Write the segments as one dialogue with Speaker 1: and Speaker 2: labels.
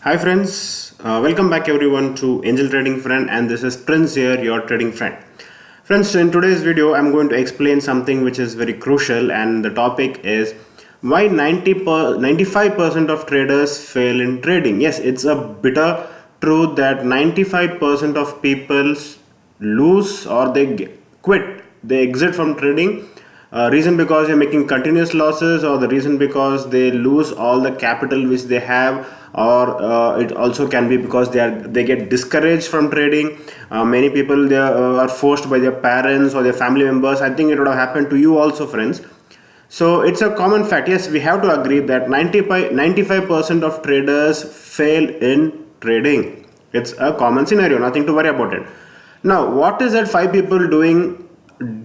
Speaker 1: Hi friends, welcome back everyone to Angel Trading Friend, and this is Prince here, your trading friend. Friends, in today's video I'm going to explain something which is very crucial, and the topic is why 95% of traders fail in trading. Yes, it's a bitter truth that 95% of people lose or they quit, they exit from trading. Reason because you're making continuous losses, or the reason because they lose all the capital which they have, or it also can be because they get discouraged from trading. Many people are forced by their parents or their family members. I think it would have happened to you also, friends. So it's a common fact. Yes, we have to agree that 95% of traders fail in trading. It's a common scenario, nothing to worry about it. Now, what is that 5 people doing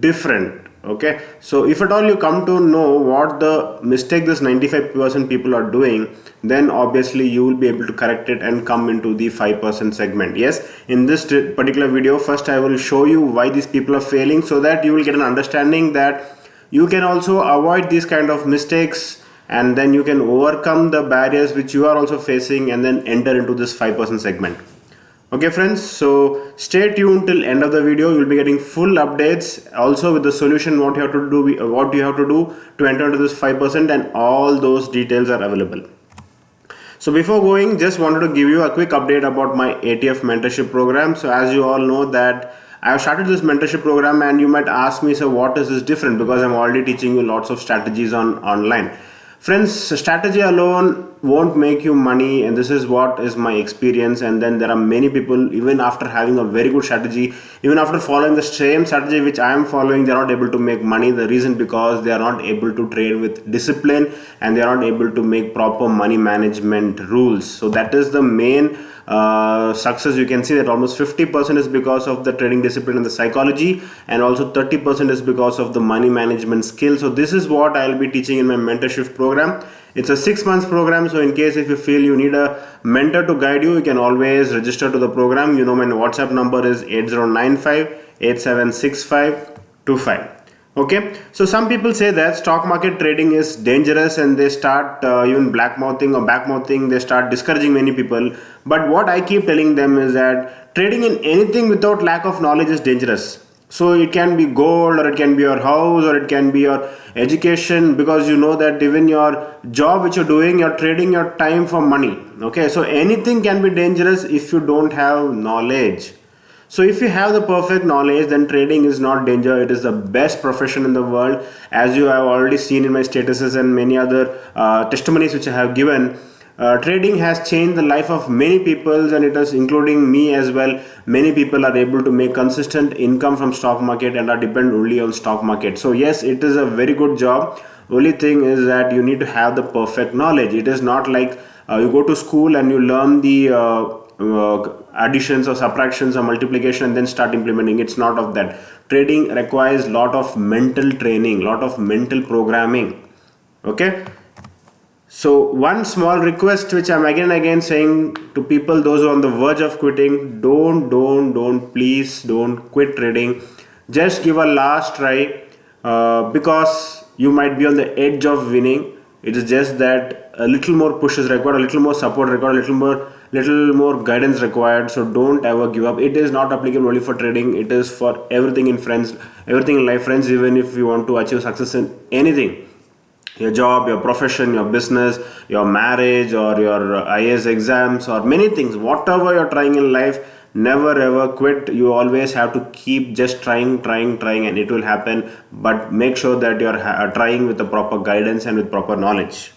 Speaker 1: different? Okay, so if at all you come to know what the mistake this 95% people are doing, then obviously you will be able to correct it and come into the 5% segment. Yes, in this particular video, first I will show you why these people are failing, so that you will get an understanding that you can also avoid these kind of mistakes, and then you can overcome the barriers which you are also facing, and then enter into this 5% segment. Okay friends, so stay tuned till end of the video. You'll be getting full updates also with the solution, what you have to do to enter into this 5%, and all those details are available. So before going, just wanted to give you a quick update about my ATF mentorship program. So as you all know that I have started this mentorship program, and you might ask me, so what is this different? Because I'm already teaching you lots of strategies online. Friends, strategy alone won't make you money, and this is what is my experience. And then there are many people, even after having a very good strategy, even after following the same strategy which I am following, they are not able to make money. The reason because they are not able to trade with discipline, and they are not able to make proper money management rules. So that is the main success. You can see that almost 50% is because of the trading discipline and the psychology, and also 30% is because of the money management skill. So this is what I'll be teaching in my mentorship program. It's a 6 months program, so in case if you feel you need a mentor to guide you, you can always register to the program. You know, my WhatsApp number is 8095 876525. Okay, so some people say that stock market trading is dangerous, and they start even blackmouthing or backmouthing, they start discouraging many people. But what I keep telling them is that trading in anything without lack of knowledge is dangerous. So it can be gold, or it can be your house, or it can be your education, because you know that even your job which you're doing, you're trading your time for money. Okay, so anything can be dangerous if you don't have knowledge. So if you have the perfect knowledge, then trading is not danger. It is the best profession in the world. As you have already seen in my statuses and many other testimonies which I have given, trading has changed the life of many people, and it is including me as well. Many people are able to make consistent income from stock market and are dependent only on stock market. So yes, it is a very good job. Only thing is that you need to have the perfect knowledge. It is not like you go to school and you learn the additions or subtractions or multiplication and then start implementing. It's not of that. Trading requires lot of mental training, lot of mental programming. Okay, so one small request which I'm again and again saying to people, those who are on the verge of quitting, please don't quit trading. Just give a last try, because you might be on the edge of winning. It is just that a little more push is required, a little more support required, a little more guidance required. So don't ever give up. It is not applicable only for trading. It is for everything in life, friends. Even if you want to achieve success in anything, your job, your profession, your business, your marriage, or your IAS exams, or many things, whatever you're trying in life, never ever quit. You always have to keep just trying, and it will happen. But make sure that you're trying with the proper guidance and with proper knowledge.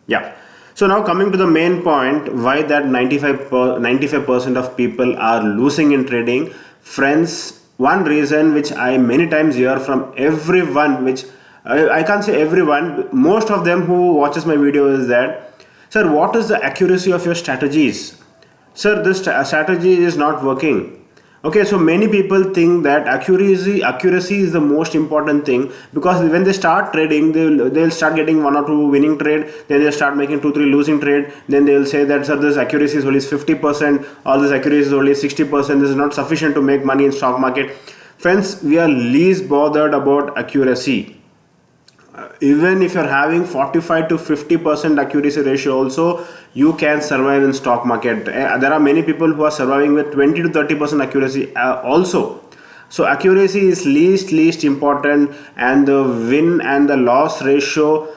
Speaker 1: Yeah. So now coming to the main point, why that 95% of people are losing in trading. Friends, one reason which I many times hear from everyone, which I can't say everyone, most of them who watches my video, is that, sir, what is the accuracy of your strategies? Sir, this strategy is not working. Okay, so many people think that accuracy is the most important thing, because when they start trading, they'll start getting 1 or 2 winning trade, then they'll start making 2-3 losing trade, then they'll say that, sir, this accuracy is only 50%, or this accuracy is only 60%, this is not sufficient to make money in stock market. Friends, we are least bothered about accuracy. even if you're having 45 to 50% accuracy ratio also, you can survive in stock market. There are many people who are surviving with 20 to 30% accuracy also. So accuracy is least important, and the win and the loss ratio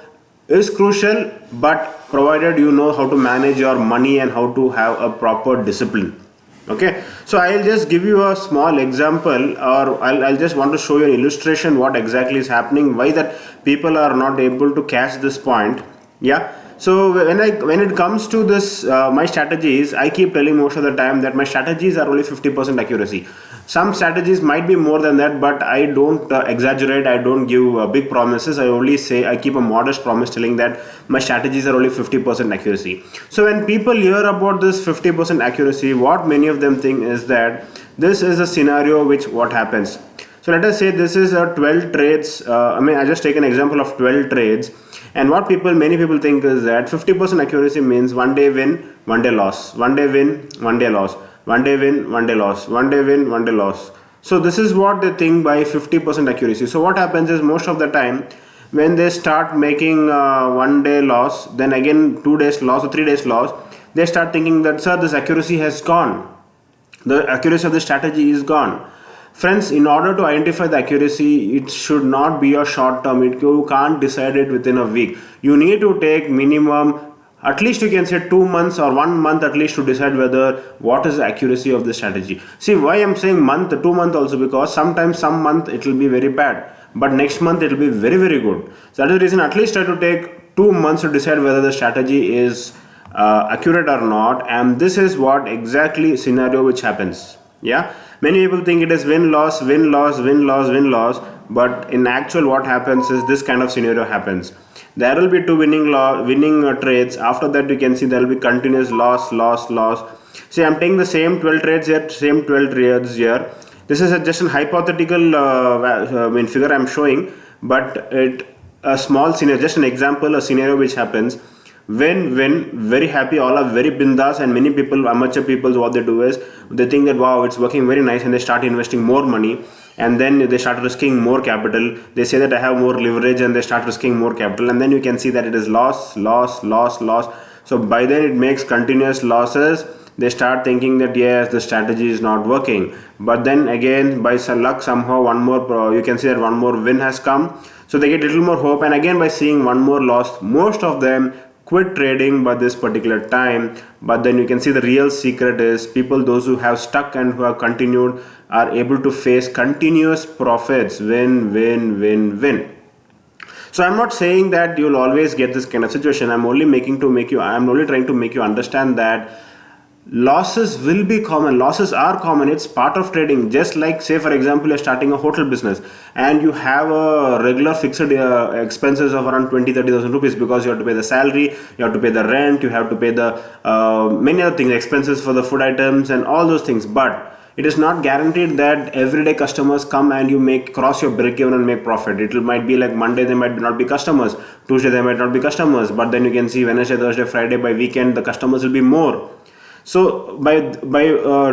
Speaker 1: is crucial, but provided you know how to manage your money and how to have a proper discipline. Okay, so I'll just give you a small example, or I'll just want to show you an illustration what exactly is happening, why that people are not able to catch this point. Yeah, so when it comes to this my strategies, I keep telling most of the time that my strategies are only 50% accuracy. Some strategies might be more than that, but I don't exaggerate. I don't give big promises. I only say I keep a modest promise telling that my strategies are only 50% accuracy. So when people hear about this 50% accuracy, what many of them think is that this is a scenario which what happens. So let us say this is a 12 trades. I just take an example of 12 trades. And what many people think is that 50% accuracy means one day win, one day loss, one day win, one day loss, one day win, one day loss, one day win, one day loss. So this is what they think by 50% accuracy. So what happens is most of the time when they start making one day loss, then again 2 days loss or 3 days loss, they start thinking that, sir, this accuracy has gone. The accuracy of the strategy is gone. Friends, in order to identify the accuracy, it should not be a short term. You can't decide it within a week. You need to take minimum, at least you can say 2 months or 1 month at least to decide whether what is the accuracy of the strategy. See why I'm saying month, 2 month also, because sometimes some month it will be very bad, but next month it will be very, very good. So that is the reason at least try to take 2 months to decide whether the strategy is accurate or not. And this is what exactly scenario which happens. Yeah, many people think it is win loss, win loss, win loss, win loss, but in actual what happens is this kind of scenario happens. There will be two winning trades. After that you can see there will be continuous loss, loss, loss. See, I'm taking the same 12 trades here, same 12 trades here. This is just a hypothetical figure I'm showing, but a small scenario, just an example, a scenario which happens. When very happy, all are very bindas, and many people, amateur people, what they do is they think that wow, it's working very nice, and they start investing more money, and then they start risking more capital. They say that I have more leverage, and they start risking more capital, and then you can see that it is loss, loss, loss, loss. So by then it makes continuous losses. They start thinking that yes, the strategy is not working, but then again by some luck somehow one more you can see that one more win has come, so they get a little more hope, and again by seeing one more loss, most of them quit trading by this particular time. But then you can see the real secret is people, those who have stuck and who have continued, are able to face continuous profits, win, win, win, win. So I'm not saying that you'll always get this kind of situation. I'm only trying to make you understand that losses will be common. Losses are common. It's part of trading. Just like, say for example, you're starting a hotel business and you have a regular fixed expenses of around 20,000-30,000 rupees, because you have to pay the salary, you have to pay the rent, you have to pay the many other things, expenses for the food items and all those things. But it is not guaranteed that everyday customers come and you cross your break even and make profit. It might be like Monday they might not be customers, Tuesday they might not be customers, but then you can see Wednesday, Thursday, Friday, by weekend the customers will be more. So by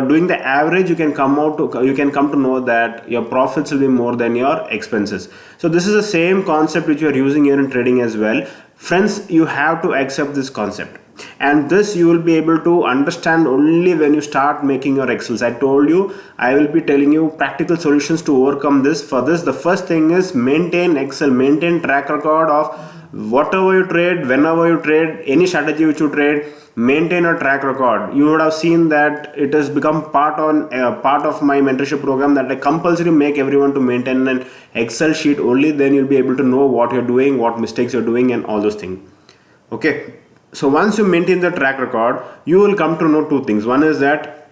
Speaker 1: doing the average, you can come to know that your profits will be more than your expenses. So this is the same concept which you are using here in trading as well. Friends, you have to accept this concept, and this you will be able to understand only when you start making your Excels. I told you I will be telling you practical solutions to overcome this. For this, the first thing is maintain Excel, maintain track record of whatever you trade, whenever you trade, any strategy which you trade. Maintain a track record. You would have seen that it has become part of my mentorship program that I compulsory make everyone to maintain an Excel sheet. Only then you'll be able to know what you're doing, what mistakes you're doing, and all those things. Okay, so once you maintain the track record, you will come to know two things. One is that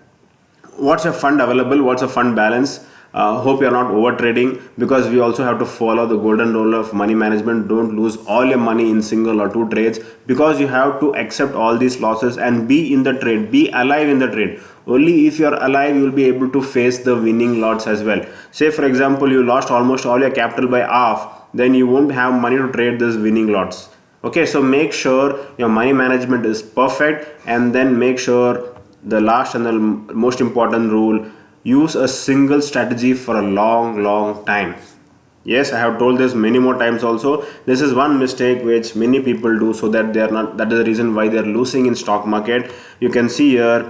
Speaker 1: what's your fund available, what's a fund balance. Hope you're not over trading, because we also have to follow the golden rule of money management. Don't lose all your money in single or two trades, because you have to accept all these losses and be in the trade, be alive in the trade. Only if you're alive, you'll be able to face the winning lots as well. Say for example, you lost almost all your capital by half, then you won't have money to trade these winning lots. Okay, so make sure your money management is perfect, and then make sure the last and the most important rule: use a single strategy for a long time. Yes, I have told this many more times also. This is one mistake which many people do, so that they are not, that is the reason why they are losing in stock market. You can see here,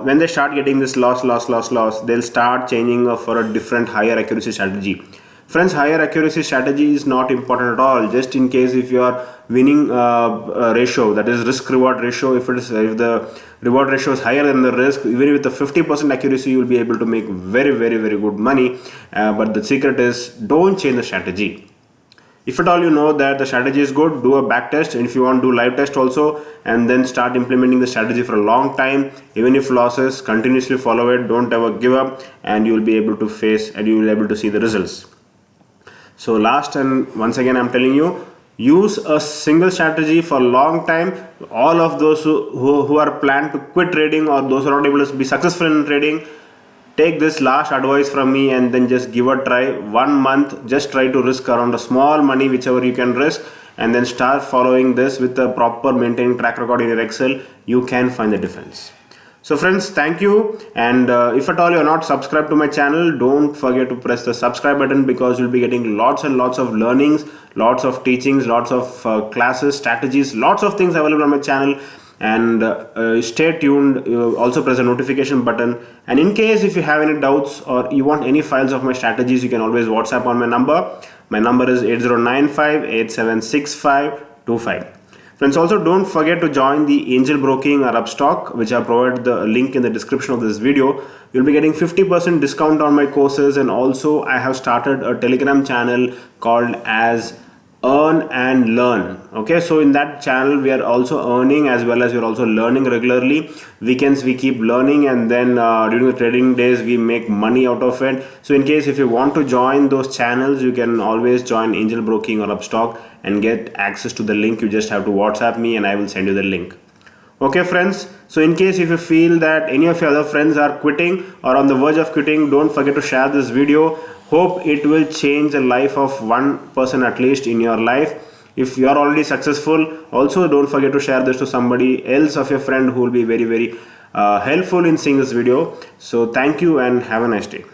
Speaker 1: when they start getting this loss, they'll start changing for a different higher accuracy strategy. Friends, higher accuracy strategy is not important at all. Just in case if you are winning ratio, that is risk reward ratio, if the reward ratio is higher than the risk, even with the 50% accuracy, you will be able to make very good money. But the secret is, don't change the strategy. If at all you know that the strategy is good, do a back test, and if you want to do live test also, and then start implementing the strategy for a long time. Even if losses, continuously follow it, don't ever give up, and you will be able to face, and you will be able to see the results. So last and once again I'm telling you, use a single strategy for a long time. All of those who are planned to quit trading, or those who are not able to be successful in trading, take this last advice from me and then just give a try. 1 month, just try to risk around a small money, whichever you can risk, and then start following this with a proper maintaining track record in your Excel. You can find the difference. So friends, thank you, and if at all you are not subscribed to my channel, don't forget to press the subscribe button, because you'll be getting lots and lots of learnings, lots of teachings, lots of classes, strategies, lots of things available on my channel. And stay tuned. Also press the notification button, and in case if you have any doubts or you want any files of my strategies, you can always WhatsApp on my number. My number is 8095876525. Friends, also don't forget to join the angel broking or upstock, which I provide the link in the description of this video. You'll be getting 50% discount on my courses, and also I have started a Telegram channel called as Earn and Learn. Okay, so in that channel we are also earning as well as we are also learning regularly. Weekends we keep learning, and then during the trading days we make money out of it. So in case if you want to join those channels, you can always join angel broking or upstock and get access to the link. You just have to WhatsApp me and I will send you the link. Okay friends, so in case if you feel that any of your other friends are quitting or on the verge of quitting, don't forget to share this video. Hope it will change the life of one person at least in your life. If you are already successful, also don't forget to share this to somebody else of your friend who will be very helpful in seeing this video. So thank you and have a nice day.